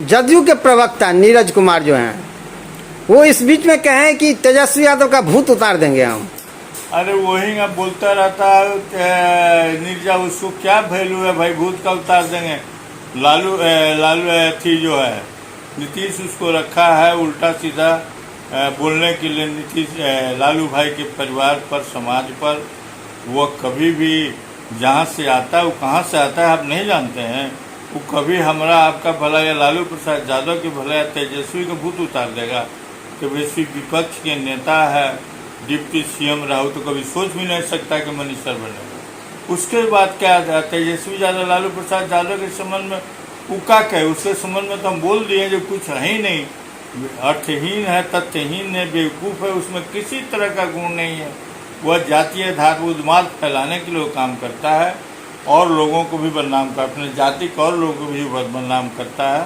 जदयू के प्रवक्ता नीरज कुमार जो हैं वो इस बीच में कहें कि तेजस्वी यादव का भूत उतार देंगे हम। अरे वही ना बोलता रहता है नीरजा, उसको क्या वैल्यू है भाई, भूत का उतार देंगे। लालू थी जो है नीतीश उसको रखा है उल्टा सीधा बोलने के लिए। नीतीश लालू भाई के परिवार पर, समाज पर। वो कभी भी जहाँ से आता है, वो कहाँ से आता है आप नहीं जानते हैं। वो कभी हमारा आपका भला या लालू प्रसाद यादव के भला या तेजस्वी का भूत उतार देगा। तेजस्वी विपक्ष के नेता है, डिप्टी सीएम रहा हो तो कभी सोच भी नहीं सकता कि मिनिस्टर बनेगा। उसके बाद क्या तेजस्वी यादव लालू प्रसाद यादव के संबंध में उका कहे, उसके संबंध में तो हम बोल दिए जो कुछ है ही नहीं, अर्थहीन है, तथ्यहीन है, बेवकूफ़ है, उसमें किसी तरह का गुण नहीं है। वह जातीय धार्मिक उन्माद फैलाने के लिए काम करता है और लोगों को भी बदनाम कर, अपने जाति के और लोगों को भी बदनाम करता है।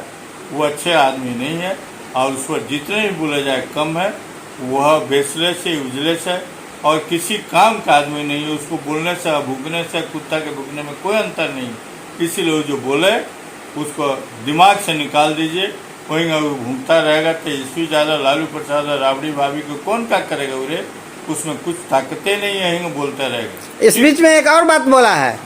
वो अच्छे आदमी नहीं है और उस पर जितने भी बोला जाए कम है। वह बेसलेस है, यूजलेस है और किसी काम का आदमी नहीं है। उसको बोलने से, भूखने से, कुत्ता के भूखने में कोई अंतर नहीं। इसीलिए जो बोले उसको दिमाग से निकाल दीजिए, वहीं वो घूमता रहेगा। तेजस्वी यादव, लालू प्रसाद, राबड़ी भाभी को कौन क्या करेगा उरे, उसमें कुछ ताकतें नहीं है, यहीं बोलता रहेगा। इस बीच में एक और बात बोला है,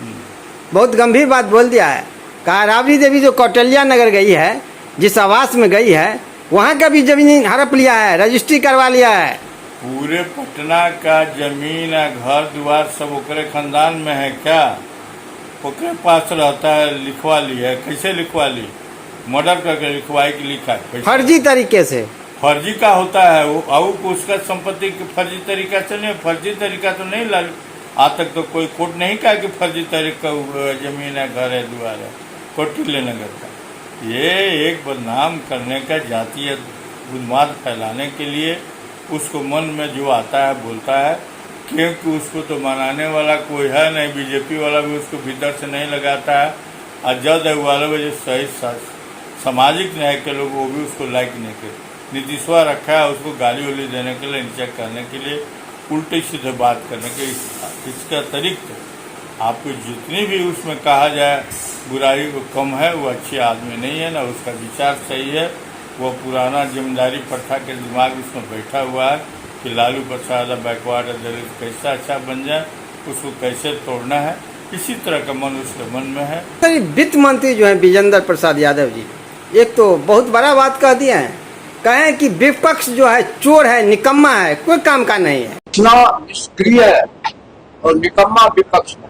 बहुत गंभीर बात बोल दिया है। कहा राबड़ी देवी जो कौटल्या नगर गई है, जिस आवास में गई है, वहाँ का भी जमीन हड़प लिया है, रजिस्ट्री करवा लिया है। पूरे पटना का जमीन, घर द्वार सब ओकरे खानदान में है क्या? ओकरे पास रहता है, लिखवा ली है। कैसे लिखवा ली? मर्डर करके लिखवाई की लिखा है फर्जी तरीके से। फर्जी का होता है वो, और उसका संपत्ति फर्जी तरीका से नहीं, फर्जी तरीका तो नहीं लालू। आज तक तो कोई कोर्ट नहीं कहा कि फर्जी तरीका जमीन है, घर है, द्वार है कौटिल्य नगर का। ये एक बदनाम करने का, जातीय उन्माद फैलाने के लिए उसको मन में जो आता है बोलता है, क्योंकि उसको तो मनाने वाला कोई है नहीं। बीजेपी वाला भी उसको भीतर से नहीं लगाता है और जद वाले जो सही सामाजिक न्याय के लोग वो भी उसको लाइक नहीं करते। नीतीशवा रखा है उसको गाली वाली देने के लिए, नीचे करने के लिए, उल्टे सीधे बात करने के। इसके अतिरिक्त आपको जितनी भी उसमें कहा जाए बुराई को कम है। वो अच्छी आदमी नहीं है, ना उसका विचार सही है। वो पुराना जिम्मेदारी प्रथा के दिमाग उसमें बैठा हुआ है कि लालू प्रसाद बैकवर्ड दलित कैसा अच्छा बन जाए, उसको कैसे तोड़ना है, इसी तरह का मन उसके मन में है। सर वित्त मंत्री जो है विजेंद्र प्रसाद यादव जी, एक तो बहुत बड़ा बात कह दिए हैं, कहें कि विपक्ष जो है चोर है, निकम्मा है, कोई काम का नहीं है। इतना निष्क्रिय और निकम्मा विपक्ष है,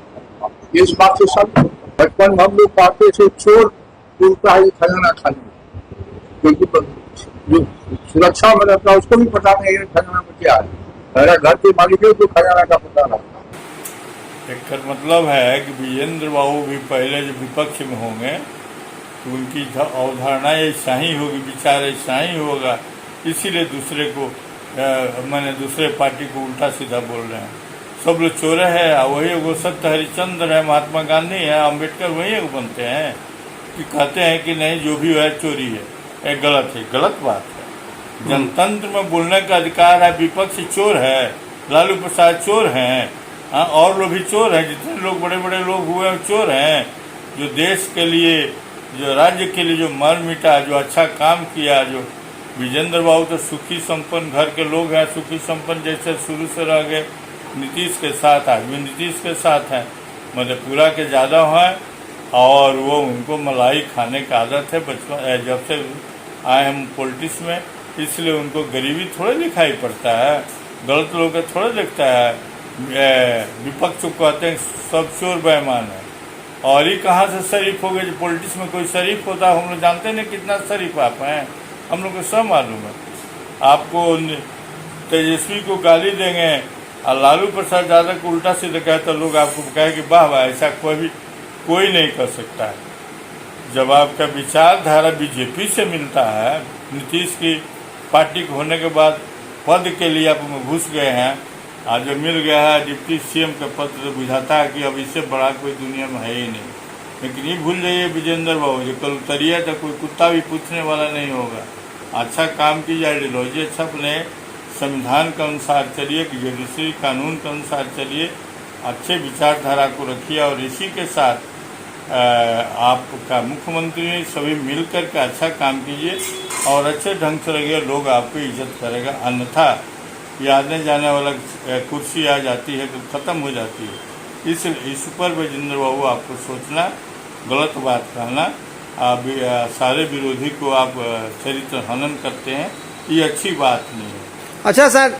इस बात से सब बचपन हम लोग कहते थे चोर उनका ही खजाना खाली, क्योंकि जो सुरक्षा में रहता है उसको भी पता नहीं है खजाना में क्या है। मेरा घर के मालिक है तो खजाना का पता रहता। एक मतलब है कि विजेंद्र बाबू भी पहले जो विपक्ष में होंगे तो उनकी अवधारणा ऐसा ही होगी, विचार ऐसा ही होगा। इसीलिए दूसरे को मैंने दूसरे पार्टी को उल्टा सीधा बोल रहे हैं। सब लोग चोर है, वही वो सत्य हरिश्चंद्र है, महात्मा गांधी है, अम्बेडकर वही एक बनते हैं कि कहते हैं कि नहीं जो भी है चोरी है, एक गलत है, गलत बात है। जनतंत्र में बोलने का अधिकार है। विपक्ष चोर है, लालू प्रसाद चोर हैं, और लोग भी चोर हैं, जितने लोग बड़े बड़े लोग हुए हैं चोर हैं। जो देश के लिए, जो राज्य के लिए जो मर मिटा, जो अच्छा काम किया, जो विजेंद्र बाबू तो सुखी संपन्न घर के लोग हैं, सुखी संपन्न जैसे शुरू से रह गए। नीतीश के साथ, आज भी नीतीश के साथ हैं, मधेपुरा के ज़्यादा हैं और वो उनको मलाई खाने की आदत है बचपन जब से आए हम पॉलिटिक्स में, इसलिए उनको गरीबी थोड़ा दिखाई पड़ता है, गलत लोग थोड़ा दिखता है। विपक्ष को कहते हैं सब चोर बेईमान है, और ही कहाँ से शरीफ हो गए? जो पॉलिटिक्स में कोई शरीफ होता है हम लोग जानते नहीं कितना शरीफ आप हैं, हम लोग को सब मालूम है। आपको तेजस्वी को गाली देंगे और लालू प्रसाद यादव को उल्टा सीधे कहे तो लोग आपको कहे कि वाह वाह, ऐसा कोई नहीं कर सकता है। जब आपका विचारधारा बीजेपी से मिलता है, नीतीश की पार्टी के होने के बाद पद के लिए आप घुस गए हैं, आज जो मिल गया है डिप्टी सीएम का पद, तो बुझाता है कि अब इससे बड़ा कोई दुनिया में है ही नहीं। लेकिन ये भूल जाइए विजेंद्र बाबू, जो कल उतरिए तो कोई कुत्ता भी पूछने वाला नहीं होगा। अच्छा काम कीजिए, आइडियोलॉजी अच्छा अपने संविधान के अनुसार चलिए, जुडिशरी कानून के अनुसार चलिए, अच्छे विचारधारा को रखिए और इसी के साथ आपका मुख्यमंत्री सभी मिलकर के अच्छा काम कीजिए और अच्छे ढंग से रहिए, लोग आपकी इज्जत करेगा। अन्यथा ये आने जाने वाला कुर्सी आ जाती है तो ख़त्म हो जाती है। इस पर विजेंद्र बाबू आपको सोचना, गलत बात कहना, आप सारे विरोधी को आप चरित्र हनन करते हैं, ये अच्छी बात नहीं है। अच्छा सर,